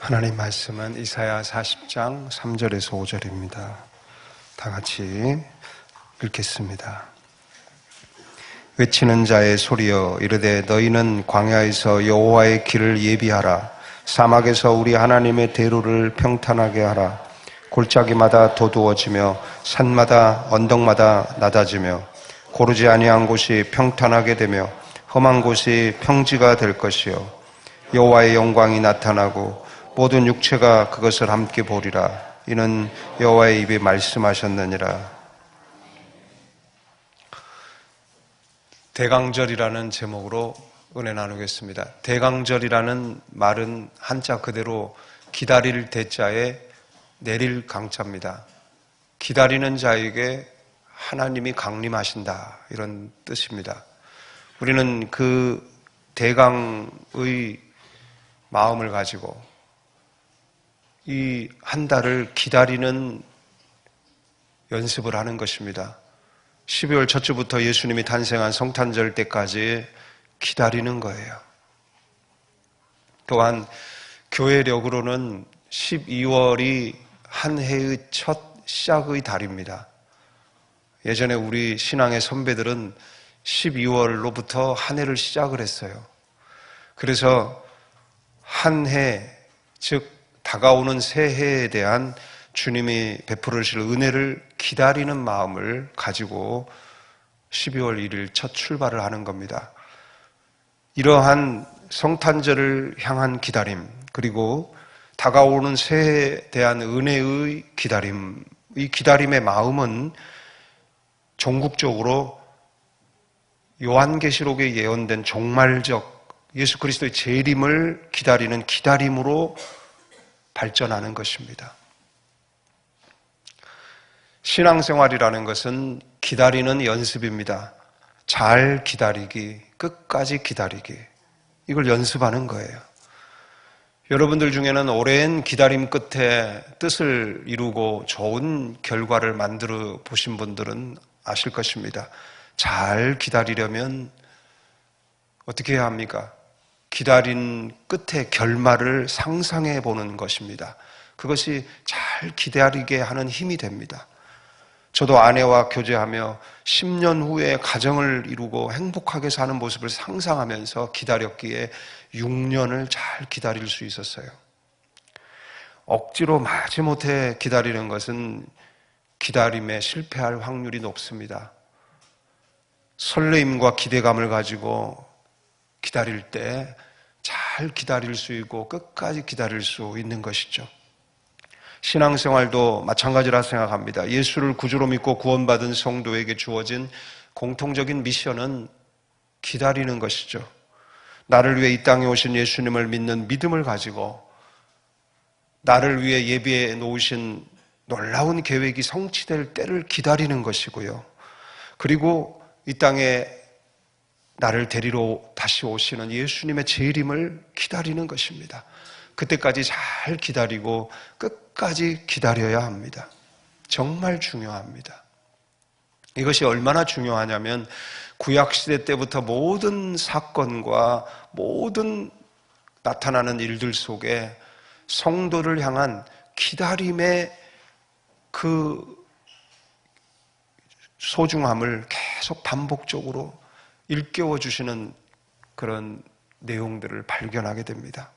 하나님 말씀은 이사야 40장 3절에서 5절입니다. 다 같이 읽겠습니다. 외치는 자의 소리여 이르되 너희는 광야에서 여호와의 길을 예비하라. 사막에서 우리 하나님의 대로를 평탄하게 하라. 골짜기마다 도두어지며 산마다 언덕마다 낮아지며 고르지 아니한 곳이 평탄하게 되며 험한 곳이 평지가 될 것이요 여호와의 영광이 나타나고 모든 육체가 그것을 함께 보리라. 이는 여호와의 입에 말씀하셨느니라. 대강절이라는 제목으로 은혜 나누겠습니다. 대강절이라는 말은 한자 그대로 기다릴 대자에 내릴 강자입니다. 기다리는 자에게 하나님이 강림하신다, 이런 뜻입니다. 우리는 그 대강의 마음을 가지고 이 한 달을 기다리는 연습을 하는 것입니다. 12월 첫 주부터 예수님이 탄생한 성탄절 때까지 기다리는 거예요. 또한 교회력으로는 12월이 한 해의 첫 시작의 달입니다. 예전에 우리 신앙의 선배들은 12월로부터 한 해를 시작을 했어요. 그래서 한 해, 즉 다가오는 새해에 대한 주님이 베풀으실 은혜를 기다리는 마음을 가지고 12월 1일 첫 출발을 하는 겁니다. 이러한 성탄절을 향한 기다림, 그리고 다가오는 새해에 대한 은혜의 기다림, 이 기다림의 마음은 종국적으로 요한계시록에 예언된 종말적 예수 그리스도의 재림을 기다리는 기다림으로 발전하는 것입니다. 신앙생활이라는 것은 기다리는 연습입니다. 잘 기다리기, 끝까지 기다리기, 이걸 연습하는 거예요. 여러분들 중에는 오랜 기다림 끝에 뜻을 이루고 좋은 결과를 만들어 보신 분들은 아실 것입니다. 잘 기다리려면 어떻게 해야 합니까? 기다린 끝의 결말을 상상해 보는 것입니다. 그것이 잘 기다리게 하는 힘이 됩니다. 저도 아내와 교제하며 10년 후에 가정을 이루고 행복하게 사는 모습을 상상하면서 기다렸기에 6년을 잘 기다릴 수 있었어요. 억지로 마지못해 기다리는 것은 기다림에 실패할 확률이 높습니다. 설레임과 기대감을 가지고 기다릴 때 잘 기다릴 수 있고 끝까지 기다릴 수 있는 것이죠. 신앙생활도 마찬가지라 생각합니다. 예수를 구주로 믿고 구원받은 성도에게 주어진 공통적인 미션은 기다리는 것이죠. 나를 위해 이 땅에 오신 예수님을 믿는 믿음을 가지고 나를 위해 예비해 놓으신 놀라운 계획이 성취될 때를 기다리는 것이고요. 그리고 이 땅에 나를 데리러 다시 오시는 예수님의 재림을 기다리는 것입니다. 그때까지 잘 기다리고 끝까지 기다려야 합니다. 정말 중요합니다. 이것이 얼마나 중요하냐면 구약시대 때부터 모든 사건과 모든 나타나는 일들 속에 성도를 향한 기다림의 그 소중함을 계속 반복적으로 일깨워 주시는 그런 내용들을 발견하게 됩니다.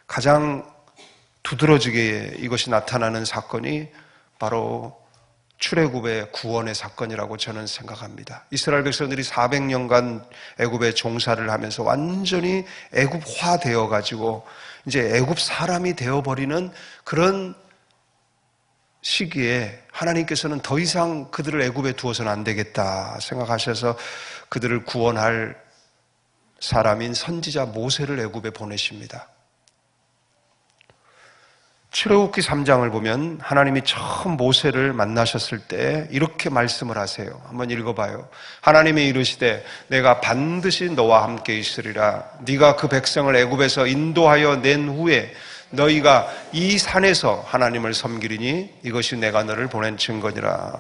가장 두드러지게 이것이 나타나는 사건이 바로 출애굽의 구원의 사건이라고 저는 생각합니다. 이스라엘 백성들이 400년간 애굽에 종사를 하면서 완전히 애굽화 되어 가지고 이제 애굽 사람이 되어버리는 그런 시기에 하나님께서는 더 이상 그들을 애굽에 두어서는 안 되겠다 생각하셔서 그들을 구원할 사람인 선지자 모세를 애굽에 보내십니다. 출애굽기 3장을 보면 하나님이 처음 모세를 만나셨을 때 이렇게 말씀을 하세요. 한번 읽어봐요. 하나님이 이르시되 내가 반드시 너와 함께 있으리라. 네가 그 백성을 애굽에서 인도하여 낸 후에 너희가 이 산에서 하나님을 섬기리니 이것이 내가 너를 보낸 증거니라.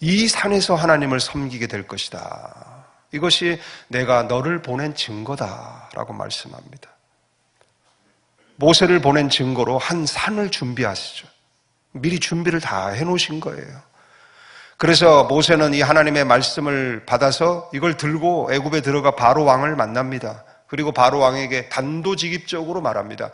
이 산에서 하나님을 섬기게 될 것이다. 이것이 내가 너를 보낸 증거다라고 말씀합니다. 모세를 보낸 증거로 한 산을 준비하시죠. 미리 준비를 다 해놓으신 거예요. 그래서 모세는 이 하나님의 말씀을 받아서 이걸 들고 애굽에 들어가 바로 왕을 만납니다. 그리고 바로 왕에게 단도직입적으로 말합니다.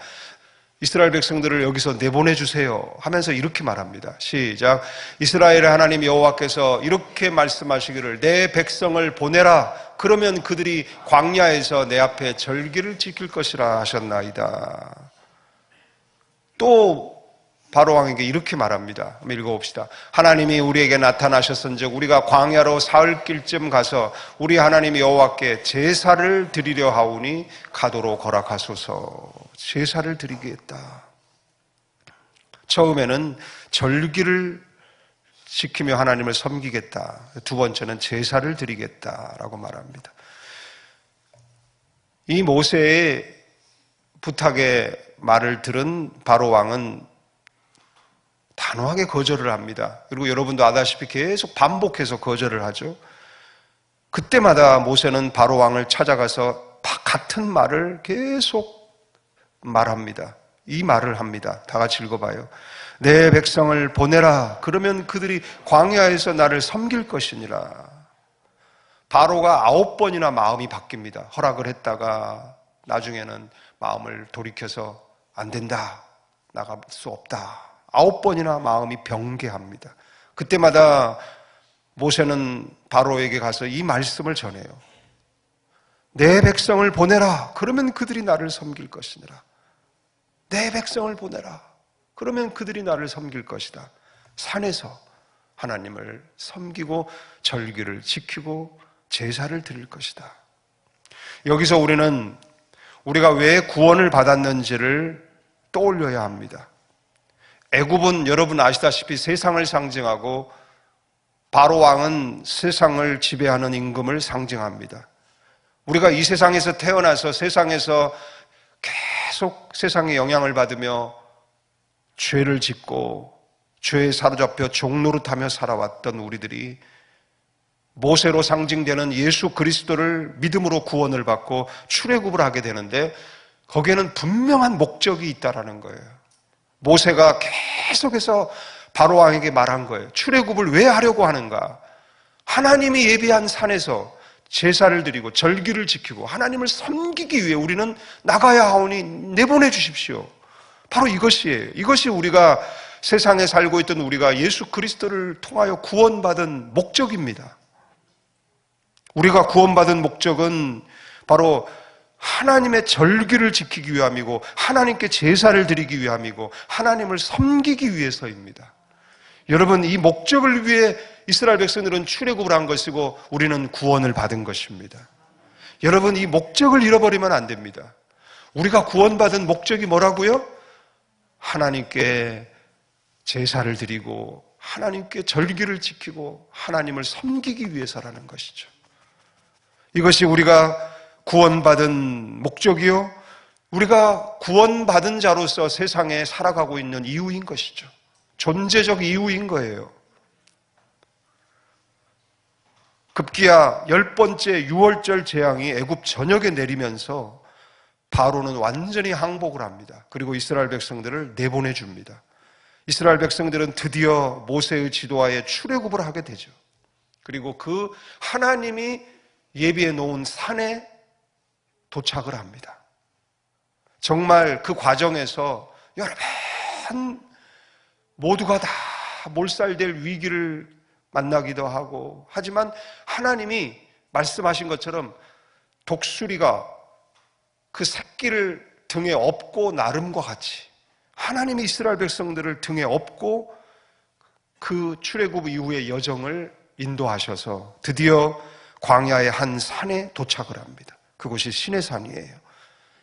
이스라엘 백성들을 여기서 내보내주세요 하면서 이렇게 말합니다. 시작. 이스라엘의 하나님 여호와께서 이렇게 말씀하시기를 내 백성을 보내라. 그러면 그들이 광야에서 내 앞에 절기를 지킬 것이라 하셨나이다. 또 바로 왕에게 이렇게 말합니다. 한번 읽어봅시다. 하나님이 우리에게 나타나셨은즉 우리가 광야로 사흘 길쯤 가서 우리 하나님 여호와께 제사를 드리려 하오니 가도록 허락하소서. 제사를 드리겠다. 처음에는 절기를 지키며 하나님을 섬기겠다. 두 번째는 제사를 드리겠다라고 말합니다. 이 모세의 부탁의 말을 들은 바로 왕은 단호하게 거절을 합니다. 그리고 여러분도 아다시피 계속 반복해서 거절을 하죠. 그때마다 모세는 바로 왕을 찾아가서 같은 말을 계속 말합니다. 이 말을 합니다. 다 같이 읽어봐요. 내 백성을 보내라. 그러면 그들이 광야에서 나를 섬길 것이니라. 바로가 9번이나 마음이 바뀝니다. 허락을 했다가 나중에는 마음을 돌이켜서 안 된다. 나갈 수 없다. 9번이나 마음이 변개합니다. 그때마다 모세는 바로에게 가서 이 말씀을 전해요. 내 백성을 보내라. 그러면 그들이 나를 섬길 것이니라. 내 백성을 보내라. 그러면 그들이 나를 섬길 것이다. 산에서 하나님을 섬기고 절기를 지키고 제사를 드릴 것이다. 여기서 우리는 우리가 왜 구원을 받았는지를 떠올려야 합니다. 애굽은 여러분 아시다시피 세상을 상징하고 바로 왕은 세상을 지배하는 임금을 상징합니다. 우리가 이 세상에서 태어나서 세상에서 계속 세상의 영향을 받으며 죄를 짓고 죄에 사로잡혀 종노릇하며 살아왔던 우리들이 모세로 상징되는 예수 그리스도를 믿음으로 구원을 받고 출애굽을 하게 되는데 거기에는 분명한 목적이 있다라는 거예요. 모세가 계속해서 바로 왕에게 말한 거예요. 출애굽을 왜 하려고 하는가? 하나님이 예비한 산에서 제사를 드리고 절기를 지키고 하나님을 섬기기 위해 우리는 나가야 하오니 내보내 주십시오. 바로 이것이에요. 이것이 우리가 세상에 살고 있던 우리가 예수 그리스도를 통하여 구원받은 목적입니다. 우리가 구원받은 목적은 바로 하나님의 절기를 지키기 위함이고 하나님께 제사를 드리기 위함이고 하나님을 섬기기 위해서입니다. 여러분, 이 목적을 위해 이스라엘 백성들은 출애굽을 한 것이고 우리는 구원을 받은 것입니다. 여러분, 이 목적을 잃어버리면 안 됩니다. 우리가 구원받은 목적이 뭐라고요? 하나님께 제사를 드리고 하나님께 절기를 지키고 하나님을 섬기기 위해서라는 것이죠. 이것이 우리가 구원받은 목적이요, 우리가 구원받은 자로서 세상에 살아가고 있는 이유인 것이죠. 존재적 이유인 거예요. 급기야 10번째 유월절 재앙이 애굽 전역에 내리면서 바로는 완전히 항복을 합니다. 그리고 이스라엘 백성들을 내보내줍니다. 이스라엘 백성들은 드디어 모세의 지도하에 출애굽을 하게 되죠. 그리고 그 하나님이 예비해 놓은 산에 도착을 합니다. 정말 그 과정에서 여러 번 모두가 다 몰살될 위기를 만나기도 하고, 하지만 하나님이 말씀하신 것처럼 독수리가 그 새끼를 등에 업고 나름과 같이 하나님이 이스라엘 백성들을 등에 업고 그 출애굽 이후의 여정을 인도하셔서 드디어 광야의 한 산에 도착을 합니다. 그곳이 시내산이에요.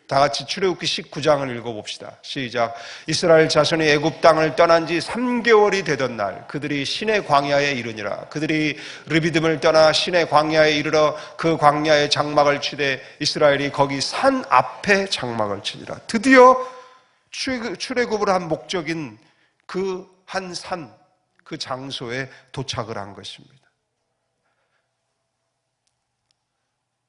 다 같이 출애굽기 19장을 읽어봅시다. 시작. 이스라엘 자손이 애굽 땅을 떠난 지 3개월이 되던 날 그들이 시내 광야에 이르니라. 그들이 르비딤을 떠나 시내 광야에 이르러 그 광야에 장막을 치되 이스라엘이 거기 산 앞에 장막을 치니라. 드디어 출애굽을 한 목적인 그 한 산, 그 장소에 도착을 한 것입니다.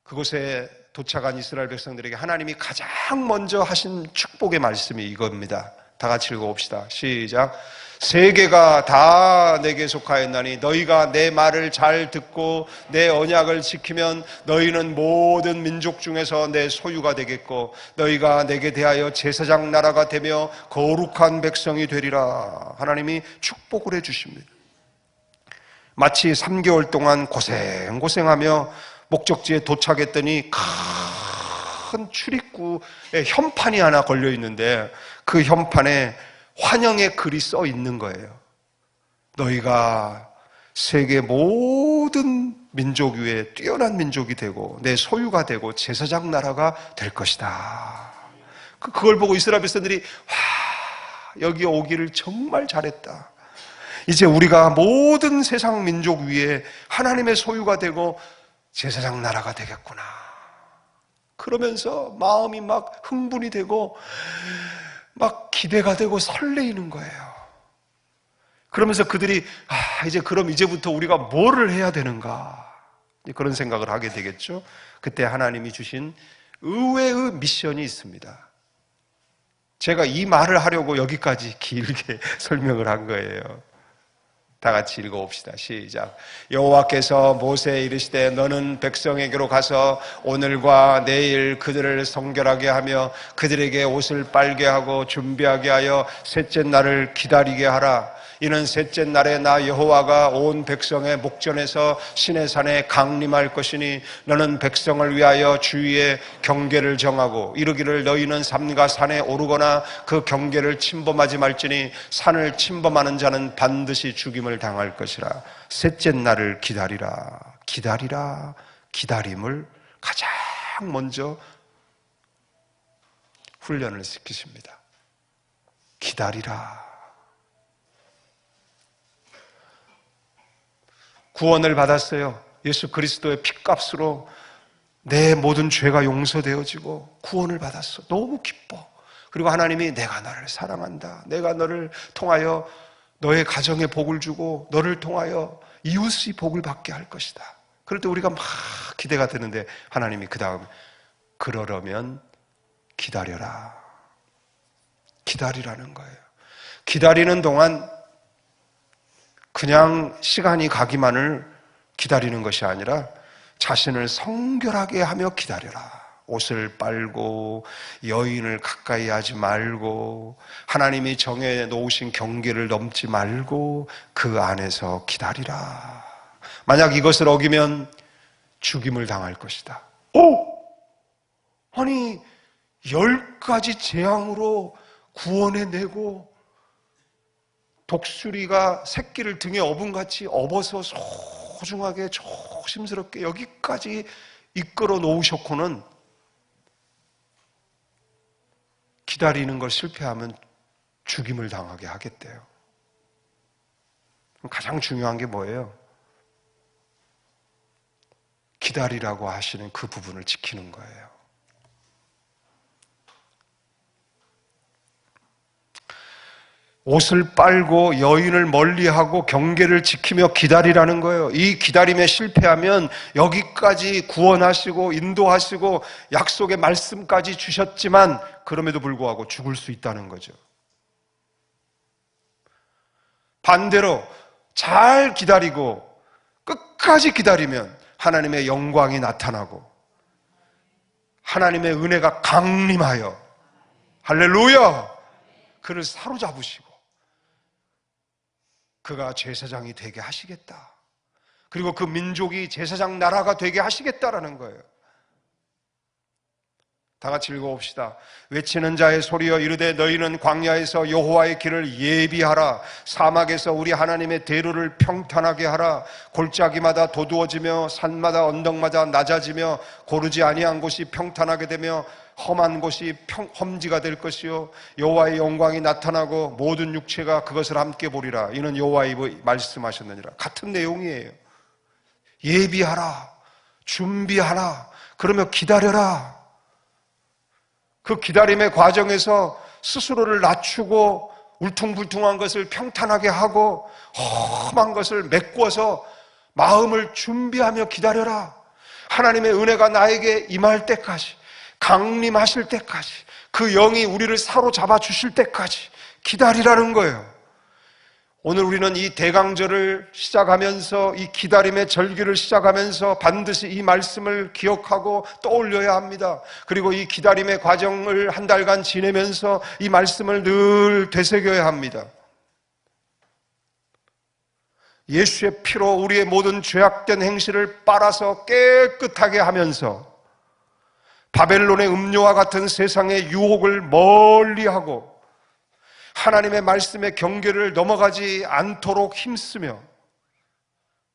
그곳에 도착한 이스라엘 백성들에게 하나님이 가장 먼저 하신 축복의 말씀이 이겁니다. 다 같이 읽어봅시다. 시작. 세계가 다 내게 속하였나니 너희가 내 말을 잘 듣고 내 언약을 지키면 너희는 모든 민족 중에서 내 소유가 되겠고 너희가 내게 대하여 제사장 나라가 되며 거룩한 백성이 되리라. 하나님이 축복을 해주십니다. 마치 3개월 동안 고생하며 목적지에 도착했더니 큰 출입구에 현판이 하나 걸려 있는데 그 현판에 환영의 글이 써 있는 거예요. 너희가 세계 모든 민족 위에 뛰어난 민족이 되고 내 소유가 되고 제사장 나라가 될 것이다. 그걸 보고 이스라엘 백성들이 여기 오기를 정말 잘했다. 이제 우리가 모든 세상 민족 위에 하나님의 소유가 되고 제사장 나라가 되겠구나. 그러면서 마음이 막 흥분이 되고 막 기대가 되고 설레이는 거예요. 그러면서 그들이 이제 그럼 이제부터 우리가 뭐를 해야 되는가, 그런 생각을 하게 되겠죠. 그때 하나님이 주신 의외의 미션이 있습니다. 제가 이 말을 하려고 여기까지 길게 설명을 한 거예요. 다 같이 읽어봅시다. 시작. 여호와께서 모세에 이르시되 너는 백성에게로 가서 오늘과 내일 그들을 성결하게 하며 그들에게 옷을 빨게 하고 준비하게 하여 셋째 날을 기다리게 하라. 이는 셋째 날에 나 여호와가 온 백성의 목전에서 시내산에 강림할 것이니 너는 백성을 위하여 주위에 경계를 정하고 이르기를 너희는 삼가 산에 오르거나 그 경계를 침범하지 말지니 산을 침범하는 자는 반드시 죽임을 당할 것이라. 셋째 날을 기다리라. 기다리라. 기다림을 가장 먼저 훈련을 시키십니다. 기다리라. 구원을 받았어요. 예수 그리스도의 핏값으로 내 모든 죄가 용서되어지고 구원을 받았어. 너무 기뻐. 그리고 하나님이 내가 너를 사랑한다. 내가 너를 통하여 너의 가정에 복을 주고 너를 통하여 이웃이 복을 받게 할 것이다. 그럴 때 우리가 막 기대가 되는데 하나님이 그 다음 그러려면 기다려라. 기다리라는 거예요. 기다리는 동안 그냥 시간이 가기만을 기다리는 것이 아니라 자신을 성결하게 하며 기다려라. 옷을 빨고 여인을 가까이 하지 말고 하나님이 정해 놓으신 경계를 넘지 말고 그 안에서 기다리라. 만약 이것을 어기면 죽임을 당할 것이다. 아니 10가지 재앙으로 구원해내고 독수리가 새끼를 등에 업은같이 업어서 소중하게 조심스럽게 여기까지 이끌어 놓으셨고는 기다리는 걸 실패하면 죽임을 당하게 하겠대요. 가장 중요한 게 뭐예요? 기다리라고 하시는 그 부분을 지키는 거예요. 옷을 빨고 여인을 멀리하고 경계를 지키며 기다리라는 거예요. 이 기다림에 실패하면 여기까지 구원하시고 인도하시고 약속의 말씀까지 주셨지만 그럼에도 불구하고 죽을 수 있다는 거죠. 반대로 잘 기다리고 끝까지 기다리면 하나님의 영광이 나타나고 하나님의 은혜가 강림하여 할렐루야! 그를 사로잡으시고 그가 제사장이 되게 하시겠다. 그리고 그 민족이 제사장 나라가 되게 하시겠다라는 거예요. 다 같이 읽어봅시다. 외치는 자의 소리여 이르되 너희는 광야에서 여호와의 길을 예비하라. 사막에서 우리 하나님의 대로를 평탄하게 하라. 골짜기마다 도두어지며 산마다 언덕마다 낮아지며 고르지 아니한 곳이 평탄하게 되며 험한 곳이 험지가 될 것이요 여호와의 영광이 나타나고 모든 육체가 그것을 함께 보리라. 이는 여호와의 말씀하셨느니라. 같은 내용이에요. 예비하라. 준비하라. 그러며 기다려라. 그 기다림의 과정에서 스스로를 낮추고 울퉁불퉁한 것을 평탄하게 하고 험한 것을 메꿔서 마음을 준비하며 기다려라. 하나님의 은혜가 나에게 임할 때까지, 강림하실 때까지, 그 영이 우리를 사로잡아 주실 때까지 기다리라는 거예요. 오늘 우리는 이 대강절을 시작하면서, 이 기다림의 절기를 시작하면서 반드시 이 말씀을 기억하고 떠올려야 합니다. 그리고 이 기다림의 과정을 한 달간 지내면서 이 말씀을 늘 되새겨야 합니다. 예수의 피로 우리의 모든 죄악된 행실을 빨아서 깨끗하게 하면서 바벨론의 음료와 같은 세상의 유혹을 멀리하고 하나님의 말씀의 경계를 넘어가지 않도록 힘쓰며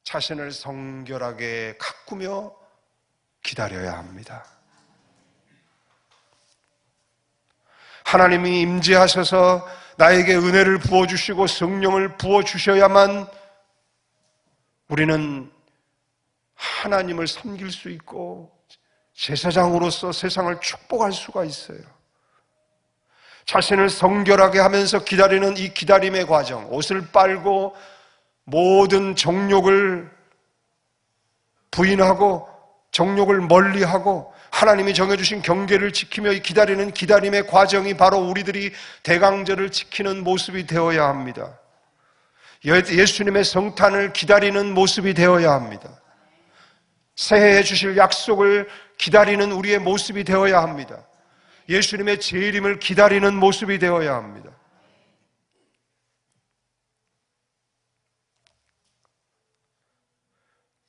자신을 성결하게 가꾸며 기다려야 합니다. 하나님이 임재하셔서 나에게 은혜를 부어주시고 성령을 부어주셔야만 우리는 하나님을 섬길 수 있고 제사장으로서 세상을 축복할 수가 있어요. 자신을 성결하게 하면서 기다리는 이 기다림의 과정, 옷을 빨고 모든 정욕을 부인하고 정욕을 멀리하고 하나님이 정해주신 경계를 지키며 이 기다리는 기다림의 과정이 바로 우리들이 대강절을 지키는 모습이 되어야 합니다. 예수님의 성탄을 기다리는 모습이 되어야 합니다. 새해에 주실 약속을 기다리는 우리의 모습이 되어야 합니다. 예수님의 재림을 기다리는 모습이 되어야 합니다.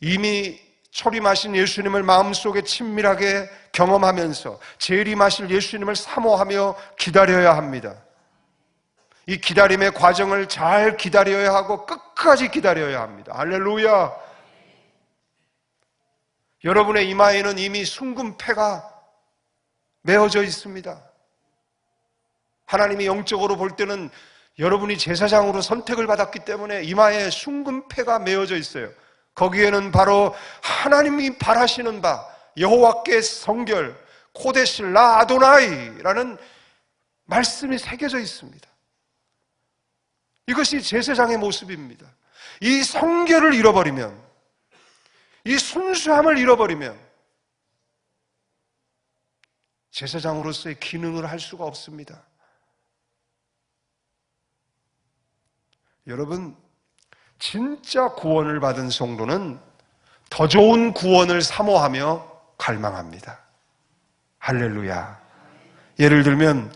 이미 초림하신 예수님을 마음속에 친밀하게 경험하면서 재림하실 예수님을 사모하며 기다려야 합니다. 이 기다림의 과정을 잘 기다려야 하고 끝까지 기다려야 합니다. 할렐루야! 여러분의 이마에는 이미 순금패가 메어져 있습니다. 하나님이 영적으로 볼 때는 여러분이 제사장으로 선택을 받았기 때문에 이마에 순금패가 메어져 있어요. 거기에는 바로 하나님이 바라시는 바 여호와께 성결 코데시 라 아도나이라는 말씀이 새겨져 있습니다. 이것이 제사장의 모습입니다. 이 성결을 잃어버리면, 이 순수함을 잃어버리면 제사장으로서의 기능을 할 수가 없습니다. 여러분, 진짜 구원을 받은 성도는 더 좋은 구원을 사모하며 갈망합니다. 할렐루야. 예를 들면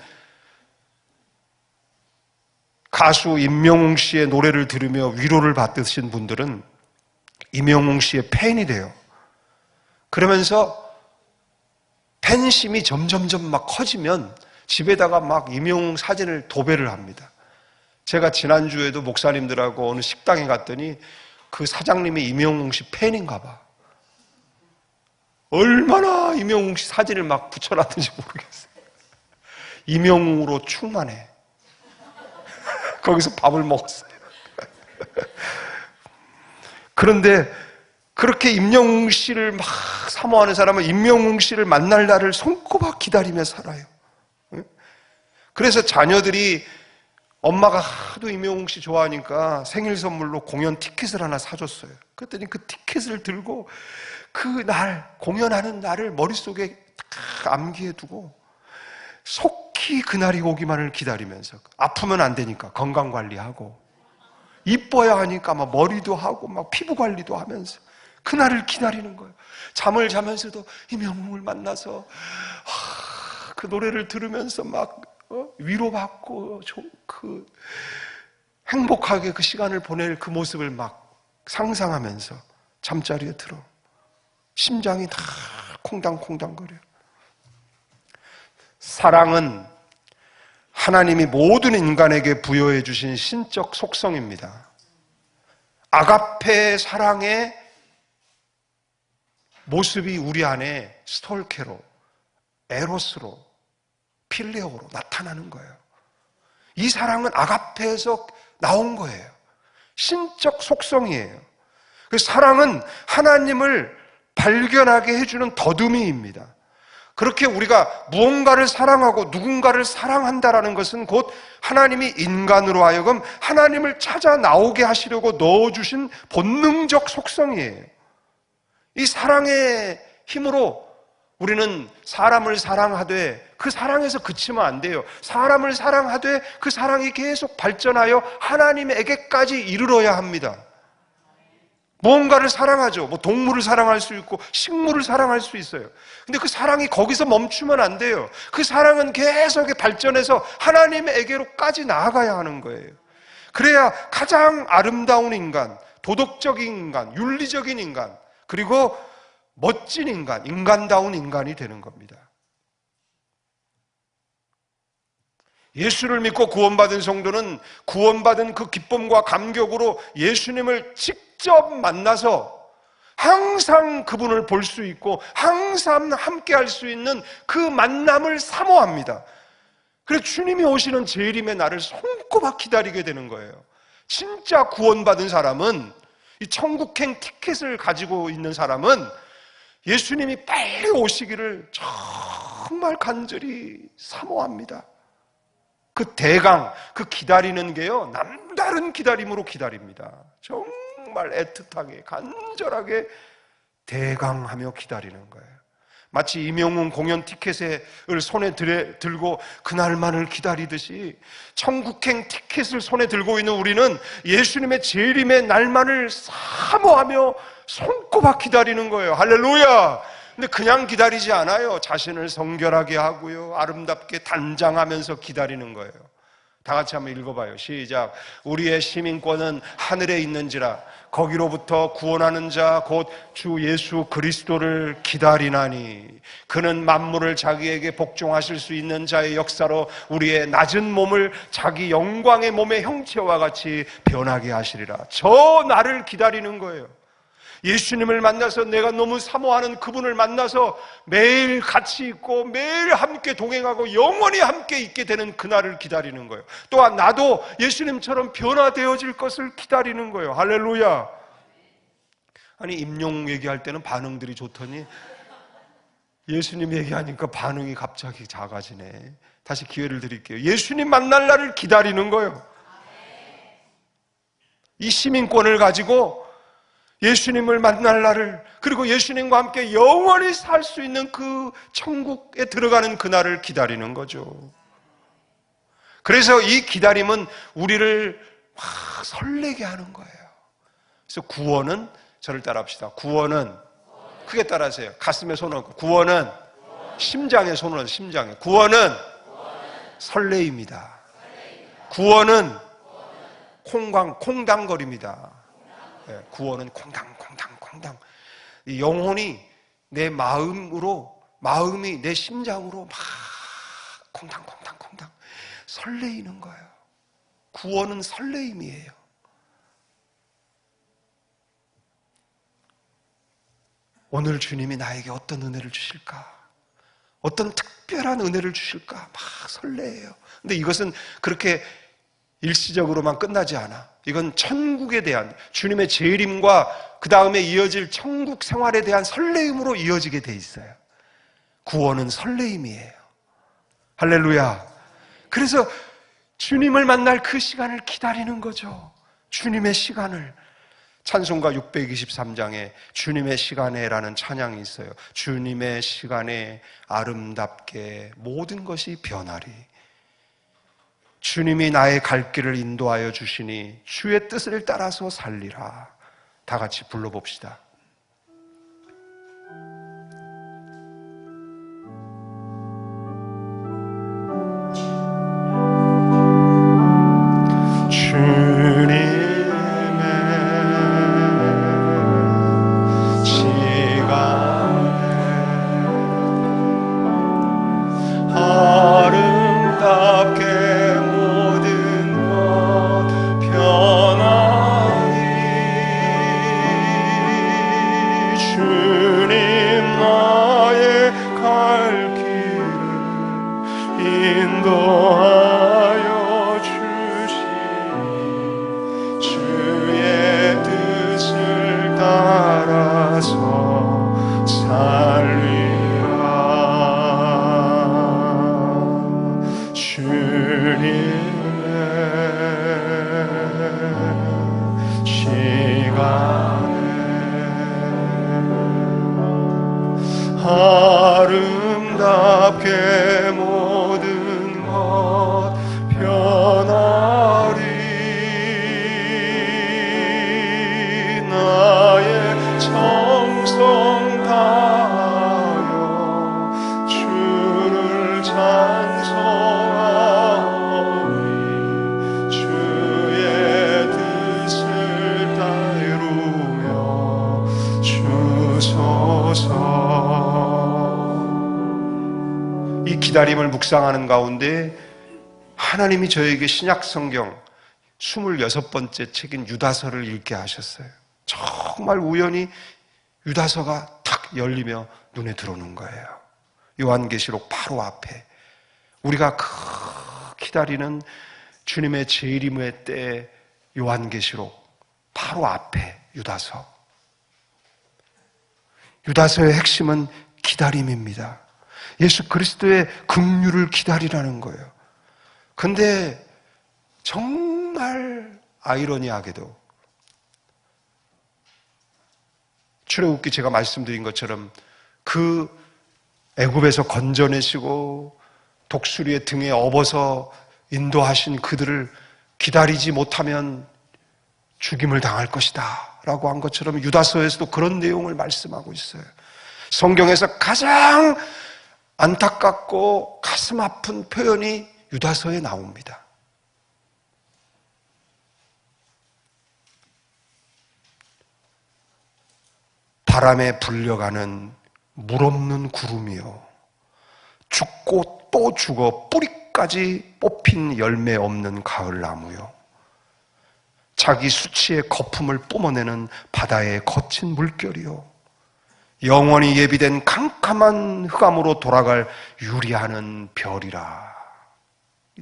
가수 임영웅 씨의 노래를 들으며 위로를 받으신 분들은 임영웅 씨의 팬이 돼요. 그러면서 팬심이 점점점 막 커지면 집에다가 막 임영웅 사진을 도배를 합니다. 제가 지난주에도 목사님들하고 어느 식당에 갔더니 그 사장님이 임영웅 씨 팬인가 봐. 얼마나 임영웅 씨 사진을 막 붙여놨는지 모르겠어요. 임영웅으로 충만해. 거기서 밥을 먹었어요. 그런데 그렇게 임영웅 씨를 막 사모하는 사람은 임영웅 씨를 만날 날을 손꼽아 기다리며 살아요. 그래서 자녀들이 엄마가 하도 임영웅 씨 좋아하니까 생일 선물로 공연 티켓을 하나 사줬어요. 그랬더니 그 티켓을 들고 그 날, 공연하는 날을 머릿속에 딱 암기해두고 속히 그날이 오기만을 기다리면서 아프면 안 되니까 건강관리하고 이뻐야 하니까 막 머리도 하고 막 피부 관리도 하면서 그날을 기다리는 거예요. 잠을 자면서도 임영웅을 만나서 그 노래를 들으면서 막 위로받고 그 행복하게 그 시간을 보낼 그 모습을 막 상상하면서 잠자리에 들어 심장이 다 콩당콩당거려요. 사랑은 하나님이 모든 인간에게 부여해 주신 신적 속성입니다. 아가페 사랑의 모습이 우리 안에 스톨케로, 에로스로, 필레오로 나타나는 거예요. 이 사랑은 아가페에서 나온 거예요. 신적 속성이에요. 그 사랑은 하나님을 발견하게 해주는 더듬이입니다. 그렇게 우리가 무언가를 사랑하고 누군가를 사랑한다라는 것은 곧 하나님이 인간으로 하여금 하나님을 찾아 나오게 하시려고 넣어주신 본능적 속성이에요. 이 사랑의 힘으로 우리는 사람을 사랑하되 그 사랑에서 그치면 안 돼요. 사람을 사랑하되 그 사랑이 계속 발전하여 하나님에게까지 이르러야 합니다. 무언가를 사랑하죠. 동물을 사랑할 수 있고 식물을 사랑할 수 있어요. 근데 그 사랑이 거기서 멈추면 안 돼요. 그 사랑은 계속 발전해서 하나님에게로까지 나아가야 하는 거예요. 그래야 가장 아름다운 인간, 도덕적인 인간, 윤리적인 인간, 그리고 멋진 인간, 인간다운 인간이 되는 겁니다. 예수를 믿고 구원받은 성도는 구원받은 그 기쁨과 감격으로 예수님을 직접 만나서 항상 그분을 볼 수 있고 항상 함께 할 수 있는 그 만남을 사모합니다. 그래서 주님이 오시는 재림의 날을 손꼽아 기다리게 되는 거예요. 진짜 구원받은 사람은, 이 천국행 티켓을 가지고 있는 사람은 예수님이 빨리 오시기를 정말 간절히 사모합니다. 그 대강, 그 기다리는 게요, 남다른 기다림으로 기다립니다. 정말 애틋하게, 간절하게 대강하며 기다리는 거예요. 마치 임영웅 공연 티켓을 손에 들고 그날만을 기다리듯이 천국행 티켓을 손에 들고 있는 우리는 예수님의 재림의 날만을 사모하며 손꼽아 기다리는 거예요. 할렐루야! 근데 그냥 기다리지 않아요. 자신을 성결하게 하고요, 아름답게 단장하면서 기다리는 거예요. 다 같이 한번 읽어봐요. 시작. 우리의 시민권은 하늘에 있는지라 거기로부터 구원하는 자 곧 주 예수 그리스도를 기다리나니 그는 만물을 자기에게 복종하실 수 있는 자의 역사로 우리의 낮은 몸을 자기 영광의 몸의 형체와 같이 변하게 하시리라. 저 나를 기다리는 거예요. 예수님을 만나서 내가 너무 사모하는 그분을 만나서 매일 같이 있고 매일 함께 동행하고 영원히 함께 있게 되는 그날을 기다리는 거예요. 또한 나도 예수님처럼 변화되어질 것을 기다리는 거예요. 할렐루야. 아니, 임용 얘기할 때는 반응들이 좋더니 예수님 얘기하니까 반응이 갑자기 작아지네. 다시 기회를 드릴게요. 예수님 만날 날을 기다리는 거예요. 이 시민권을 가지고 예수님을 만날 날을, 그리고 예수님과 함께 영원히 살 수 있는 그 천국에 들어가는 그날을 기다리는 거죠. 그래서 이 기다림은 우리를 막 설레게 하는 거예요. 그래서 구원은, 저를 따라합시다. 구원은, 크게 따라하세요. 가슴에 손을 얹고, 구원은 심장에 손을 얹고, 심장에. 구원은 설레입니다. 구원은 콩당거립니다. 구원은 콩당. 이 영혼이 내 마음이 내 심장으로 막 콩당 설레이는 거예요. 구원은 설레임이에요. 오늘 주님이 나에게 어떤 은혜를 주실까? 어떤 특별한 은혜를 주실까? 막 설레요. 근데 이것은 그렇게 일시적으로만 끝나지 않아. 이건 천국에 대한, 주님의 재림과 그 다음에 이어질 천국 생활에 대한 설레임으로 이어지게 돼 있어요. 구원은 설레임이에요. 할렐루야. 그래서 주님을 만날 그 시간을 기다리는 거죠. 주님의 시간을. 찬송가 623장에 주님의 시간에라는 찬양이 있어요. 주님의 시간에 아름답게 모든 것이 변하리. 주님이 나의 갈 길을 인도하여 주시니 주의 뜻을 따라서 살리라. 다 같이 불러봅시다. 묵상하는 가운데 하나님이 저에게 신약성경 26번째 책인 유다서를 읽게 하셨어요. 정말 우연히 유다서가 탁 열리며 눈에 들어오는 거예요. 요한계시록 바로 앞에 우리가 기다리는 주님의 재림의 때 요한계시록 바로 앞에 유다서. 유다서의 핵심은 기다림입니다. 예수 그리스도의 긍휼을 기다리라는 거예요. 근데 정말 아이러니하게도 출애굽기 제가 말씀드린 것처럼 그 애굽에서 건져내시고 독수리의 등에 업어서 인도하신 그들을 기다리지 못하면 죽임을 당할 것이다 라고 한 것처럼 유다서에서도 그런 내용을 말씀하고 있어요. 성경에서 가장 안타깝고 가슴 아픈 표현이 유다서에 나옵니다. 바람에 불려가는 물 없는 구름이요, 죽고 또 죽어 뿌리까지 뽑힌 열매 없는 가을나무요, 자기 수치의 거품을 뿜어내는 바다의 거친 물결이요, 영원히 예비된 캄캄한 흑암으로 돌아갈 유리하는 별이라.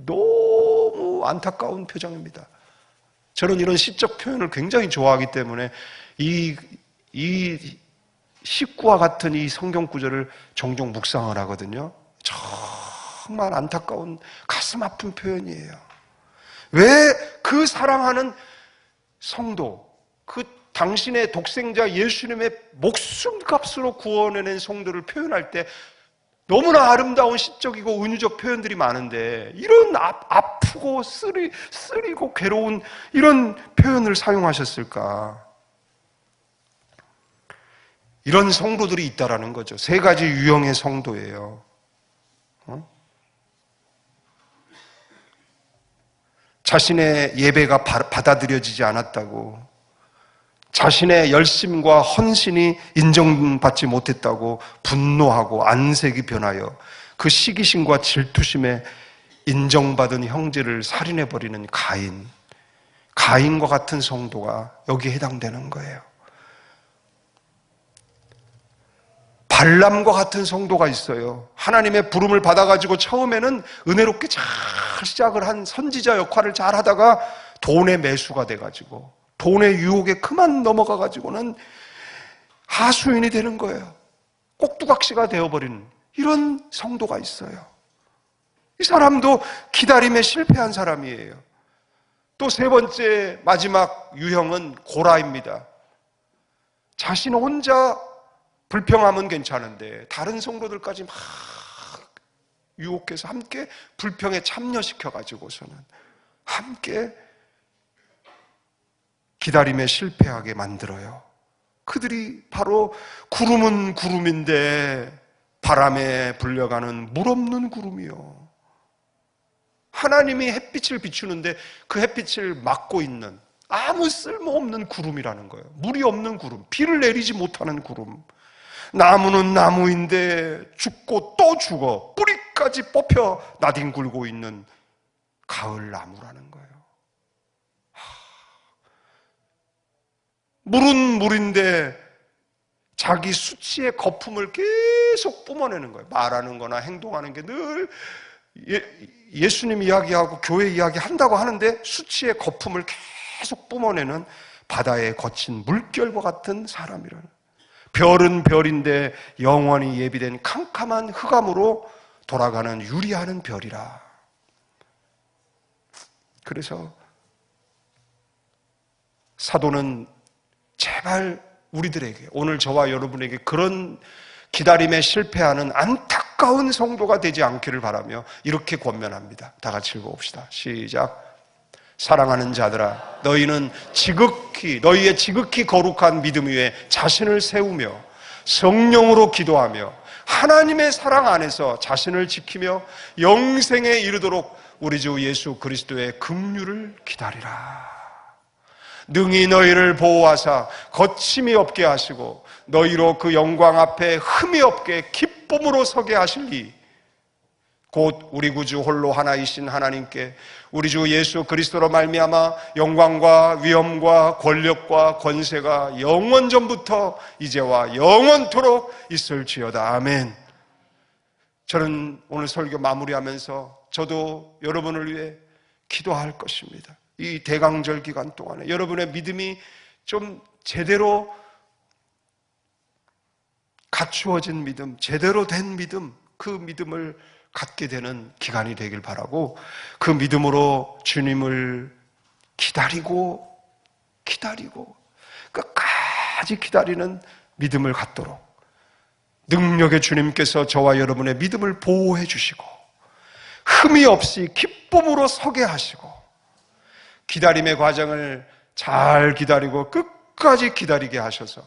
너무 안타까운 표정입니다. 저는 이런 시적 표현을 굉장히 좋아하기 때문에 이 19와 같은 이 성경 구절을 종종 묵상을 하거든요. 정말 안타까운 가슴 아픈 표현이에요. 왜 그 사랑하는 성도, 그 당신의 독생자 예수님의 목숨값으로 구원해낸 성도를 표현할 때 너무나 아름다운 시적이고 은유적 표현들이 많은데 이런 아프고 쓰리고 괴로운 이런 표현을 사용하셨을까? 이런 성도들이 있다라는 거죠. 세 가지 유형의 성도예요. 자신의 예배가 받아들여지지 않았다고, 자신의 열심과 헌신이 인정받지 못했다고 분노하고 안색이 변하여 그 시기심과 질투심에 인정받은 형제를 살인해버리는 가인과 같은 성도가 여기에 해당되는 거예요. 발람과 같은 성도가 있어요. 하나님의 부름을 받아가지고 처음에는 은혜롭게 잘 시작을 한 선지자 역할을 잘 하다가 돈의 매수가 돼가지고 돈의 유혹에 그만 넘어가가지고는 하수인이 되는 거예요. 꼭두각시가 되어버리는 이런 성도가 있어요. 이 사람도 기다림에 실패한 사람이에요. 또 세 번째 마지막 유형은 고라입니다. 자신 혼자 불평하면 괜찮은데 다른 성도들까지 막 유혹해서 함께 불평에 참여시켜가지고서는 함께 기다림에 실패하게 만들어요. 그들이 바로 구름은 구름인데 바람에 불려가는 물 없는 구름이요, 하나님이 햇빛을 비추는데 그 햇빛을 막고 있는 아무 쓸모없는 구름이라는 거예요. 물이 없는 구름, 비를 내리지 못하는 구름. 나무는 나무인데 죽고 또 죽어 뿌리까지 뽑혀 나뒹굴고 있는 가을나무라는 거예요. 물은 물인데 자기 수치의 거품을 계속 뿜어내는 거예요. 말하는 거나 행동하는 게 늘 예수님 이야기하고 교회 이야기 한다고 하는데 수치의 거품을 계속 뿜어내는 바다의 거친 물결과 같은 사람이라는. 별은 별인데 영원히 예비된 캄캄한 흑암으로 돌아가는 유리하는 별이라. 그래서 사도는 제발 우리들에게, 오늘 저와 여러분에게 그런 기다림에 실패하는 안타까운 성도가 되지 않기를 바라며 이렇게 권면합니다. 다 같이 읽어봅시다. 시작. 사랑하는 자들아, 너희는 너희의 지극히 거룩한 믿음 위에 자신을 세우며 성령으로 기도하며 하나님의 사랑 안에서 자신을 지키며 영생에 이르도록 우리 주 예수 그리스도의 긍휼을 기다리라. 능히 너희를 보호하사 거침이 없게 하시고 너희로 그 영광 앞에 흠이 없게 기쁨으로 서게 하실니 곧 우리 구주 홀로 하나이신 하나님께 우리 주 예수 그리스도로 말미암아 영광과 위엄과 권력과 권세가 영원 전부터 이제와 영원토록 있을지어다. 아멘. 저는 오늘 설교 마무리하면서 저도 여러분을 위해 기도할 것입니다. 이 대강절 기간 동안에 여러분의 믿음이 좀 제대로 갖추어진 믿음, 제대로 된 믿음, 그 믿음을 갖게 되는 기간이 되길 바라고, 그 믿음으로 주님을 기다리고 끝까지 기다리는 믿음을 갖도록 능력의 주님께서 저와 여러분의 믿음을 보호해 주시고 흠이 없이 기쁨으로 서게 하시고 기다림의 과정을 잘 기다리고 끝까지 기다리게 하셔서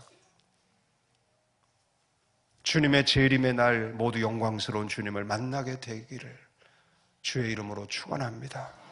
주님의 재림의 날 모두 영광스러운 주님을 만나게 되기를 주의 이름으로 축원합니다.